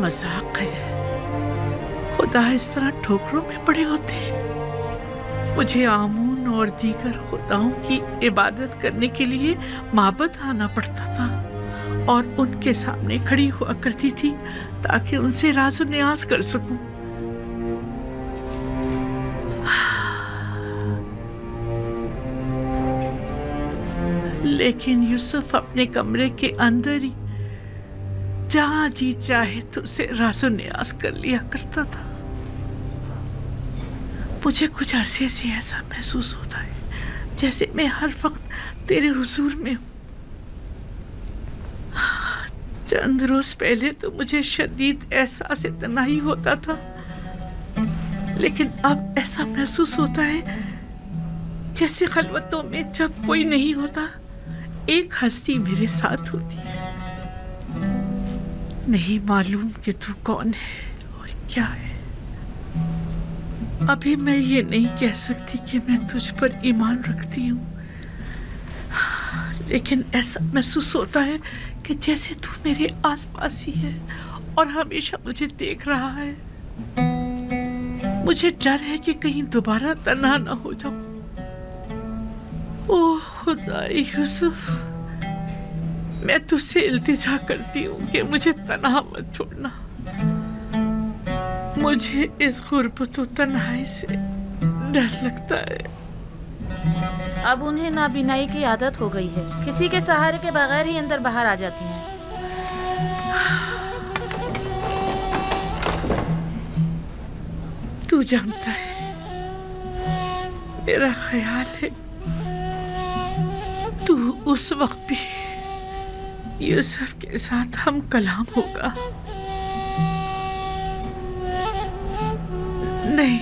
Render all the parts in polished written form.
मजाक है। खुदा इस तरह ठोकरों में पड़े होते। मुझे आमून और दीगर खुदाओं की इबादत करने के लिए माबद आना पड़ता था और उनके सामने खड़ी हुआ करती थी ताकि उनसे राज़ो न्याज़ कर सकूं। लेकिन यूसुफ अपने कमरे के अंदर ही जहां जी चाहे तो उसे राज़ो न्याज़ कर लिया करता था। मुझे कुछ अरसे से ऐसा महसूस होता है जैसे मैं हर वक्त तेरे हुजूर में हूँ। चंद रोज पहले तो मुझे शदीद एहसास तन्हाई होता था, लेकिन अब ऐसा महसूस होता है जैसे खलवतों में जब कोई नहीं होता एक हस्ती मेरे साथ होती है। नहीं मालूम कि तू कौन है और क्या है। अभी मैं ये नहीं कह सकती कि मैं तुझ पर ईमान रखती हूँ, लेकिन ऐसा महसूस होता है कि जैसे तू मेरे आसपास ही है और हमेशा मुझे देख रहा है। मुझे डर है कि कहीं दोबारा तन्हा ना हो जाऊं। ओह खुदा यूसुफ, मैं तुझसे इल्तिजा करती हूँ कि मुझे तन्हा मत छोड़ना। मुझे इस गुर्बत और तन्हाई से डर लगता है। अब उन्हें नाबीनाई की आदत हो गई है, किसी के सहारे के बगैर ही अंदर बाहर आ जाती हैं। तू जानता है, मेरा ख्याल है तू उस वक्त भी यूसुफ के साथ हम कलाम होगा। नहीं,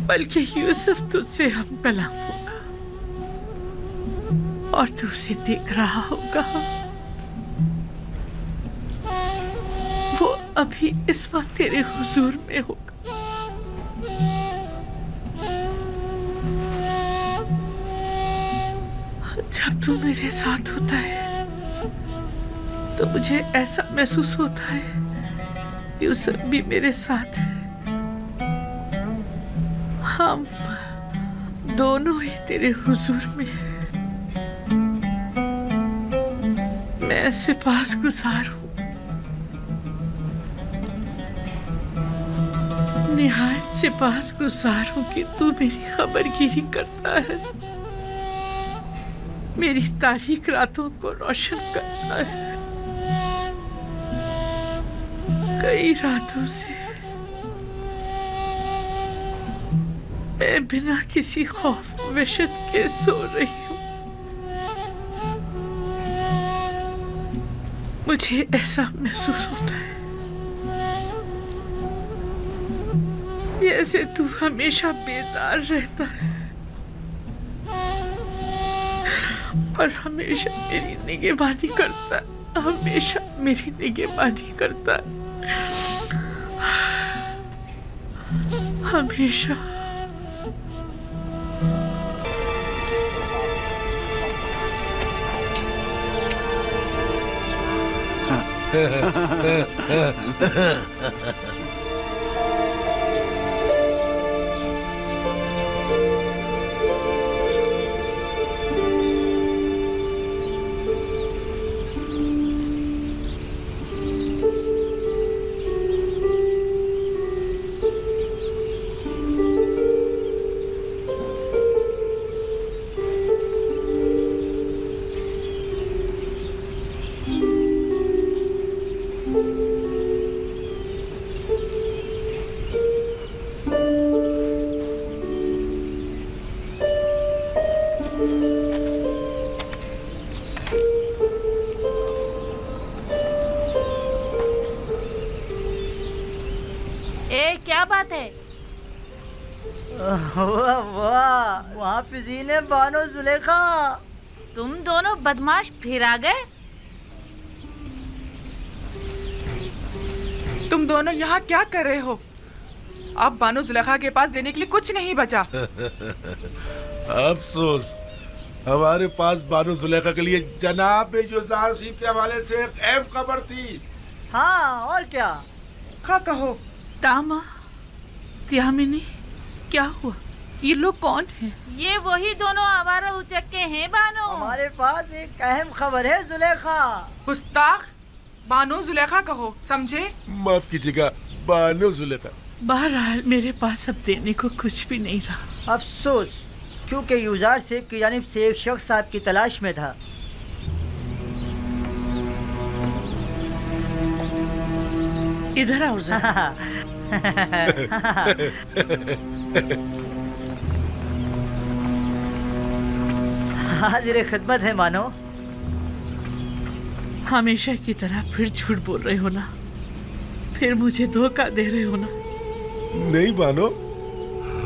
बल्कि यूसुफ तुझसे हम कलाम होगा और तू उसे देख रहा होगा। वो अभी इस वक्त तेरे हुजूर में होगा। जब तू मेरे साथ होता है तो मुझे ऐसा महसूस होता है यूसुफ भी मेरे साथ है। हम दोनों ही तेरे हुजूर में हैं। मैं सिपासगुजार हूँ, निहायत सिपासगुजार हूँ कि तू मेरी खबरगिरी करता है, मेरी तारीक रातों को रोशन करता है। कई रातों से मैं बिना किसी खौफ वहशत के सो रही हूँ। मुझे ऐसा महसूस होता है जैसे तू हमेशा बेदार रहता है और हमेशा मेरी निगहबानी करता है, हमेशा मेरी निगहबानी करता है, हमेशा। क्या बात है? वाह वाह, वहाँ फिजीन है बानो जुलेखा। तुम दोनों बदमाश फिर आ गए। तुम दोनों यहाँ क्या कर रहे हो? अब बानो जुलेखा के पास देने के लिए कुछ नहीं बचा। अफसोस, हमारे पास बानो जुलेखा के लिए जनाब यूसुफ के हवाले से एक अहम खबर थी। हाँ और क्या। खा कहो। तामा, त्यामिनी, क्या हुआ? ये लोग कौन हैं? ये वही दोनों आवारा उचक्के हैं बानो। हमारे पास एक अहम खबर है जुलेखा। गुस्ताख, बानो जुलेखा कहो, समझे? माफ कीजिएगा बानो जुलेखा। बहरहाल मेरे पास अब देने को कुछ भी नहीं रहा। अफसोस, क्योंकि यूजार सेफ की जानिब से एक शख्स आपकी तलाश में था। इधर आओ जरा। हाजिर खिदमत है मानो। हमेशा की तरह फिर झूठ बोल रहे हो ना? फिर मुझे धोखा दे रहे हो ना? नहीं बानो,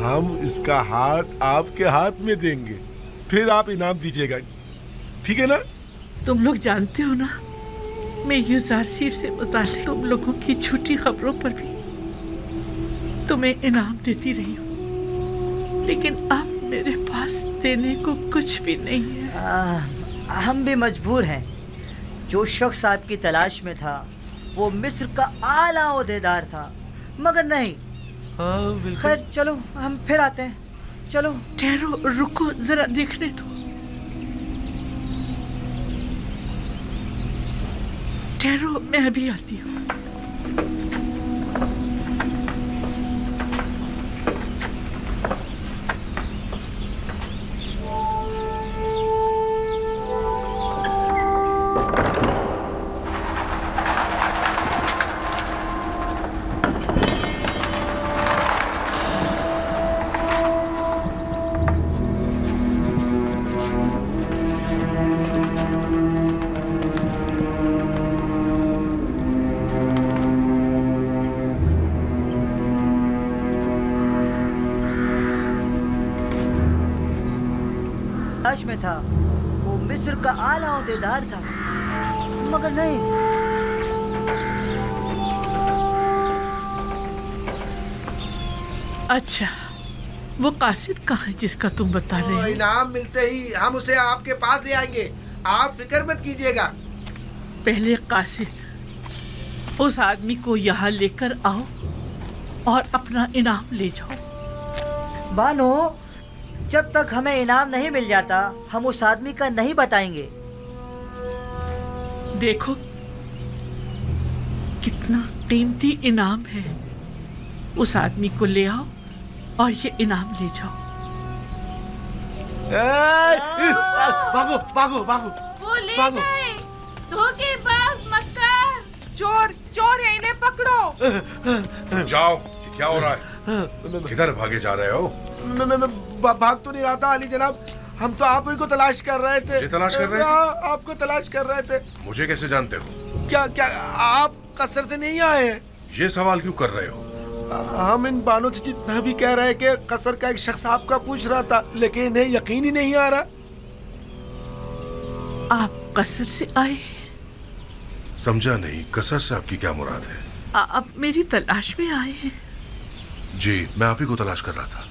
हम इसका हाथ आपके हाथ में देंगे, फिर आप इनाम दीजिएगा, ठीक है ना? तुम लोग जानते हो ना, मैं यूजारसीफ से मुताल्लिक तुम लोगों की झूठी खबरों पर भी तुम्हें इनाम देती रही हूँ, लेकिन अब मेरे पास देने को कुछ भी नहीं है। हम भी मजबूर हैं। जो शख्स आपकी तलाश में था वो मिस्र का आला ओहदेदार था, मगर नहीं। खैर चलो हम फिर आते हैं, चलो। ठहरो, रुको जरा देखने दो। ठहरो, मैं अभी आती हूँ। में था, वो मिस्र का आला ओहदेदार था, मगर नहीं। अच्छा, वो कासिद कहाँ है जिसका तुम बता रहे हो? इनाम मिलते ही हम उसे आपके पास ले आएंगे, आप फिक्र मत कीजिएगा। पहले कासिद, उस आदमी को यहाँ लेकर आओ और अपना इनाम ले जाओ। बानो, जब तक हमें इनाम नहीं मिल जाता हम उस आदमी का नहीं बताएंगे। देखो कितना कीमती इनाम है। उस आदमी को ले आओ और ये इनाम ले जाओ। भागो भागो भागो। वो ले गए। धोखेबाज मक्कार। चोर चोर है, इन्हें पकड़ो। जाओ, क्या हो रहा है? किधर भागे जा रहे हो? भाग तो नहीं रहा था अली जनाब, हम तो आप ही को तलाश कर रहे थे। मुझे तलाश कर रहे थे? आपको तलाश कर रहे थे। मुझे कैसे जानते हो? क्या क्या आप कसर से नहीं आए हैं? ये सवाल क्यों कर रहे हो? हम इन बानों से जितना भी कह रहे हैं कि कसर का एक शख्स आपका पूछ रहा था, लेकिन इन्हें यकीन ही नहीं आ रहा। आप कसर से आए? समझा नहीं, कसर से आपकी क्या मुराद है? आप मेरी तलाश में आए हैं? जी, मैं आप ही को तलाश कर रहा था।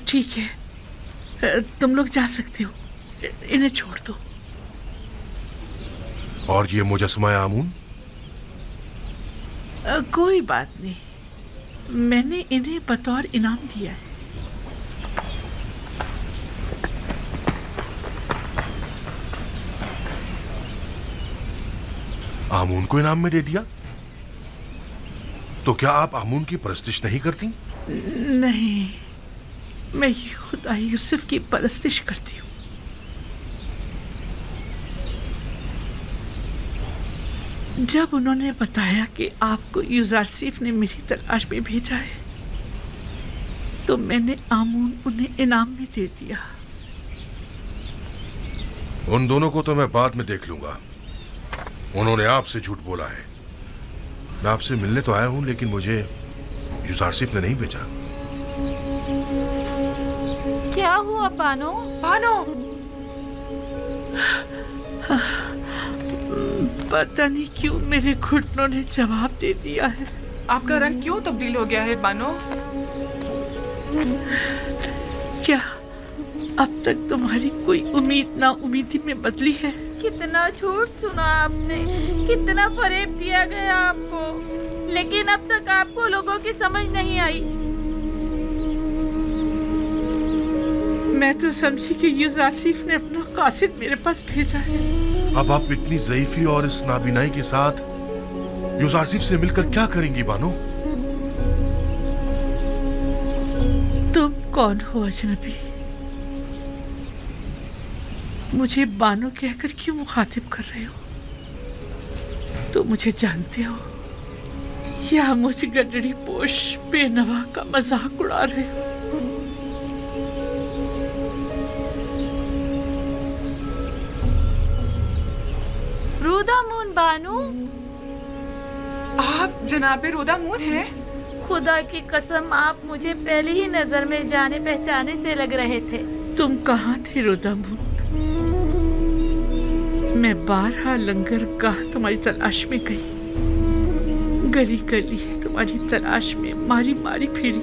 ठीक है, तुम लोग जा सकते हो, इन्हें छोड़ दो। और ये मुजस्मा आमून? कोई बात नहीं, मैंने इन्हें बतौर इनाम दिया है। आमून को इनाम में दे दिया? तो क्या आप आमून की परस्तिश नहीं करती? नहीं, मैं खुदा यूसुफ की परस्तिश करती हूँ। जब उन्होंने बताया कि आपको यूजारसीफ ने मेरी तलाश में भेजा है, तो मैंने आमून उन्हें इनाम में दे दिया। उन दोनों को तो मैं बाद में देख लूंगा। उन्होंने आपसे झूठ बोला है। मैं आपसे मिलने तो आया हूं, लेकिन मुझे यूजारसीफ ने नहीं भेजा। क्या हुआ बानो? बानो, पता नहीं क्यों मेरे घुटनों ने जवाब दे दिया है। आपका रंग क्यों तब्दील हो गया है बानो? क्या अब तक तुम्हारी कोई उम्मीद ना उम्मीदी में बदली है? कितना झूठ सुना आपने, कितना फरेब दिया गया आपको, लेकिन अब तक आपको लोगों की समझ नहीं आई। मैं तो समझी कि यूसुफ ने अपना कासिद मेरे पास भेजा है। अब आप इतनी ज़ईफ़ी और इस नाबीनाई के साथ यूसुफ से मिलकर क्या करेंगी बानो? तुम कौन हो अजनबी? मुझे बानो कहकर क्यों मुखातिब कर रहे हो? तो मुझे जानते हो या मुझ गडरी पोश बेनवा का मजाक उड़ा रहे हो? रोदामून बानो, आप जनाबे रोदामून हैं? खुदा की कसम, आप मुझे पहली ही नजर में जाने पहचाने से लग रहे थे। तुम कहाँ थे रोदामून? मैं बारहा लंगर गाह तुम्हारी तलाश में गई, गली गली तुम्हारी तलाश में मारी मारी फिरी,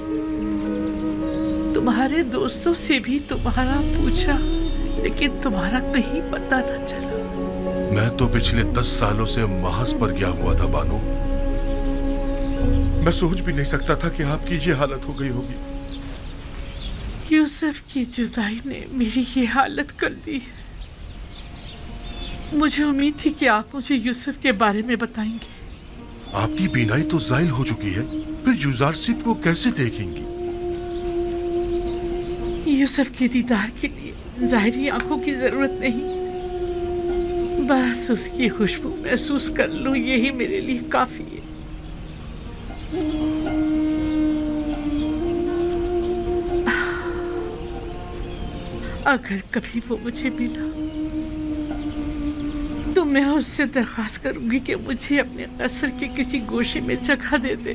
तुम्हारे दोस्तों से भी तुम्हारा पूछा, लेकिन तुम्हारा कहीं पता न चला। मैं तो पिछले 10 सालों से महज पर गया हुआ था बानो। मैं सोच भी नहीं सकता था कि आपकी ये हालत हो गई होगी। यूसुफ की जुदाई ने मेरी ये हालत कर दी है। मुझे उम्मीद थी कि आप मुझे यूसुफ के बारे में बताएंगे। आपकी बीनाई तो ज़ाइल हो चुकी है, फिर यूसुफ को कैसे देखेंगी? यूसुफ के दीदार के लिए ज़ाहिरी आंखों की जरूरत नहीं, बस उसकी खुशबू महसूस कर लूं, यही मेरे लिए काफी है। अगर कभी वो मुझे मिला तो मैं उससे दरख्वास्त करूंगी कि मुझे अपने कसर के किसी गोशे में जगह दे दे,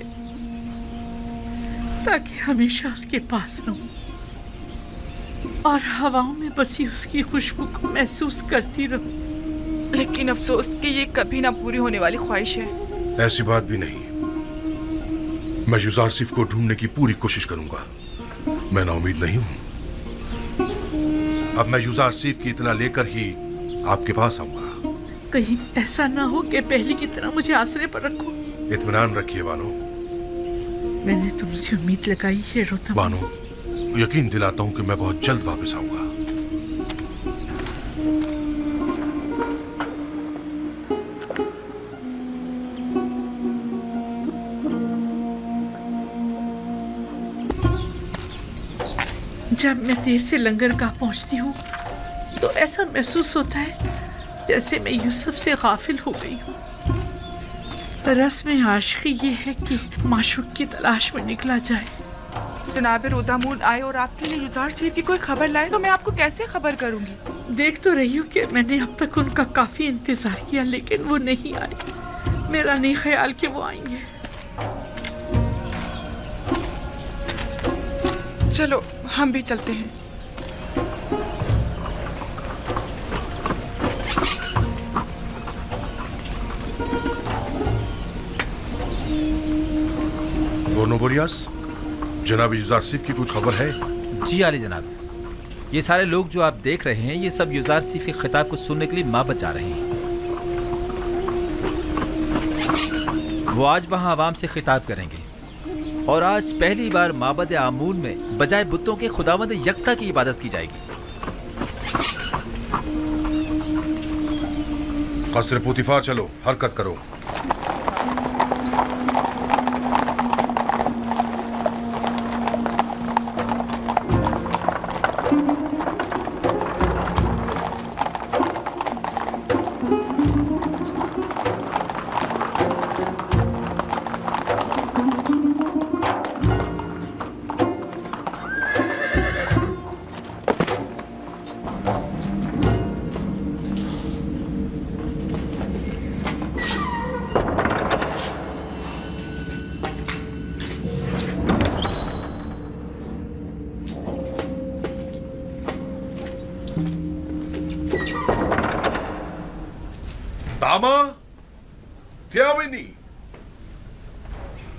ताकि हमेशा उसके पास रहूं और हवाओं में बसी उसकी खुशबू को महसूस करती रहूं। लेकिन अफसोस कि ये कभी ना पूरी होने वाली ख्वाहिश है। ऐसी बात भी नहीं। मैं यूसुफ को ढूंढने की पूरी कोशिश करूंगा। मैं नाउमीद नहीं हूं। अब मैं यूसुफ की इत्तला लेकर ही आपके पास आऊंगा। कहीं ऐसा ना हो कि पहले की तरह मुझे आसरे पर रखो। इत्मीनान रखिए बानो। मैंने तुमसे उम्मीद लगाई है रोता बानो, यकीन दिलाता हूं कि मैं बहुत जल्द वापस आऊंगा। जब मैं देर से लंगरगाह पहुंचती हूँ तो ऐसा महसूस होता है जैसे मैं यूसुफ से गाफिल हो गई हूँ। रस्म आशिकी ये है कि माशूक की तलाश में निकला जाए। जनाब रोदामून आए और आपके लिए यूसुफ की कोई खबर लाए तो मैं आपको कैसे खबर करूंगी? देख तो रही हूँ कि मैंने अब तक उनका काफी इंतजार किया, लेकिन वो नहीं आए। मेरा नहीं ख्याल कि वो आएंगे। चलो हम भी चलते हैं। बोरियास, जनाब यूसुफ की कुछ खबर है? जी आली जनाब, ये सारे लोग जो आप देख रहे हैं, ये सब यूसुफ के खिताब को सुनने के लिए माबद जा रहे हैं। वो आज वहाँ आवाम से खिताब करेंगे और आज पहली बार माबद आमून में बजाय बुतों के खुदावंद यकता की इबादत की जाएगी। कसर पुतिफार चलो, हरकत करो।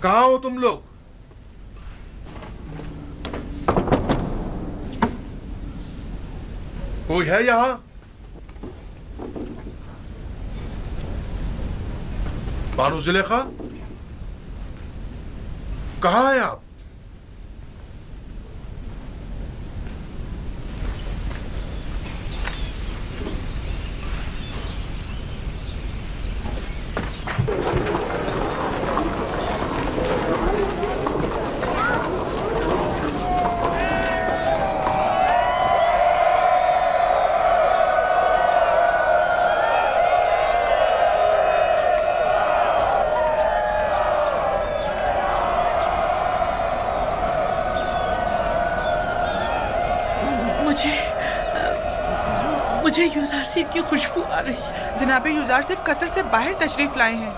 कहाँ हो तुम लोग? कोई है यहाँ? बानो जुलेखा, कहाँ हैं आप? मुझे यूजारसिफ की खुशबू आ रही है। जनाब यूजारसिफ कसर से बाहर तशरीफ लाए हैं।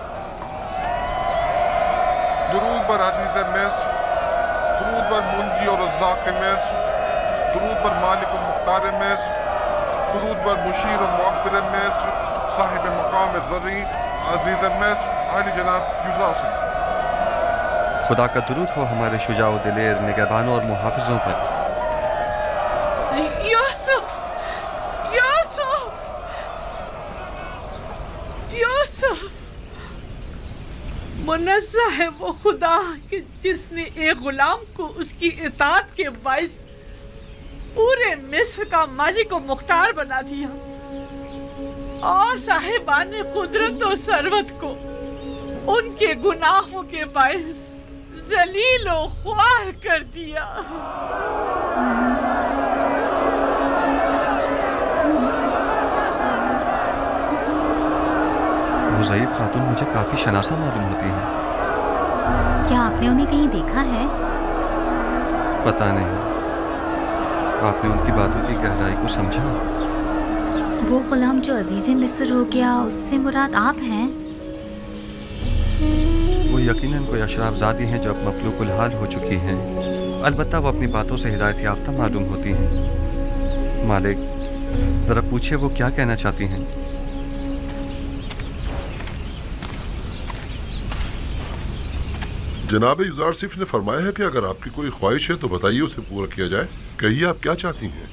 दुरूद बर अजीज़ मिस्र, दुरूद बर मुंजी और रज़्ज़ाक़ मिस्र, दुरूद बर मालिक और मुख्तार मिस्र, दुरूद बर मुशीर और मुअब्बिर मिस्र, साहिब मकाम ज़र्री अजीज़ मिस्र, आली जनाब यूजारसिफ। खुदा का दुरूद हो हमारे शुजाओ दिलेर निगहबानों और मुहाफिजों पर। मुनज़्ज़ह है वो खुदा कि जिसने एक गुलाम को उसकी इताअत के बाइस पूरे मिस्र का मालिक और मुख्तार बना दिया और साहिबान कुदरत और सरवत को उनके गुनाहों के बाइस जलील और ख्वार कर दिया। ज़ईफ़ खातून मुझे काफ़ी शनासा मालूम होती है। क्या आपने उन्हें कहीं देखा है? पता नहीं। आपने उनकी बातों की गहराई को समझा? वो गुलाम जो अजीज़ मिस्र हो गया, उससे मुराद आप हैं? वो यकीनन कोई अशराफज़ादी हैं जो अब मफलूकुल हाल हो चुकी हैं। अलबत्ता वो अपनी बातों से हिदायत याफ्ता मालूम होती हैं। मालिक, ज़रा पूछिए वो क्या कहना चाहती हैं। जनाब यूजारसिफ ने फरमाया है कि अगर आपकी कोई ख्वाहिश है तो बताइए, उसे पूरा किया जाए। कहिए आप क्या चाहती हैं।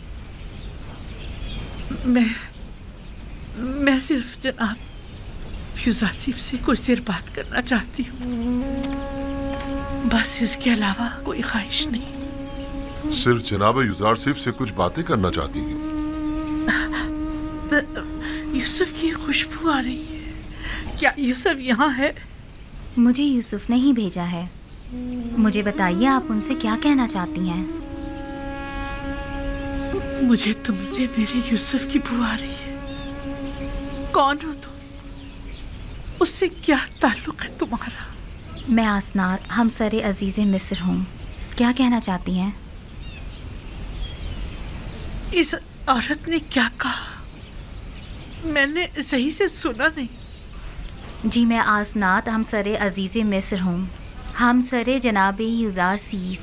मैं सिर्फ जनाब यूजारसिफ से कुछ देर बात करना चाहती हूँ, बस इसके अलावा कोई ख्वाहिश नहीं। सिर्फ जनाब यूजारसिफ से कुछ बातें करना चाहती हैं। यूसुफ की खुशबू आ रही है। क्या यूसुफ यहाँ है? मुझे यूसुफ ने ही भेजा है। मुझे बताइए आप उनसे क्या कहना चाहती हैं। मुझे तुमसे मेरे यूसुफ की बू आ रही है। कौन हो तुम? उससे क्या ताल्लुक है तुम्हारा? मैं आसनात हमसरे अजीज़ मिस्र हूँ। क्या कहना चाहती हैं? इस औरत ने क्या कहा? मैंने सही से सुना नहीं। जी मैं आसनात हमसरे अजीज़ मिस्र हूँ, हमसरे जनाब यूजारसिफ।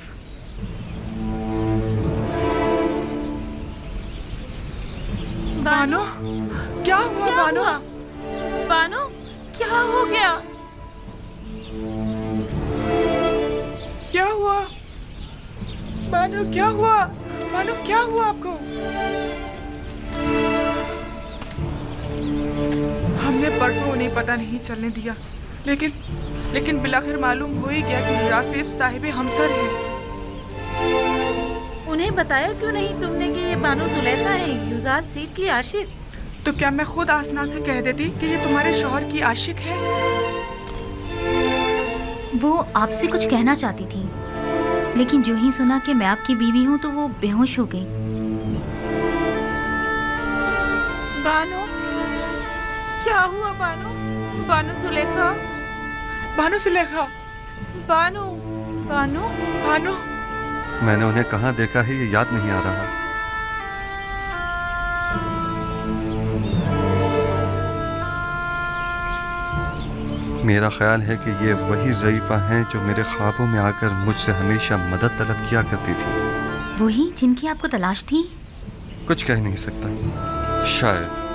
बानो, क्या हुआ बानो? बानो, क्या हो गया? क्या हुआ बानो? क्या हुआ बानो? क्या हुआ आपको? हमने परसों उन्हें पता नहीं चलने दिया, लेकिन बिलाखिर मालूम हो ही गया कि यूजारसिफ साहिब हमसर है। उन्हें बताया क्यों नहीं तुमने कि ये बानो जुलेखा है, यूजारसिफ की आशिक? तो क्या मैं खुद आसनात से कह देती कि ये तुम्हारे शौहर की आशिक है? वो आपसे कुछ कहना चाहती थी, लेकिन जो ही सुना कि मैं आपकी बीवी हूँ तो वो बेहोश हो गई। बानो, क्या हुआ बानो? बानो जुलेखा, बानो जुलेखा, बानो, बानो, बानो। मैंने उन्हें कहाँ देखा है ये याद नहीं आ रहा। मेरा ख्याल है कि ये वही ज़ईफ़ा हैं जो मेरे ख्वाबों में आकर मुझसे हमेशा मदद तलब किया करती थी। वही जिनकी आपको तलाश थी? कुछ कह नहीं सकता, शायद।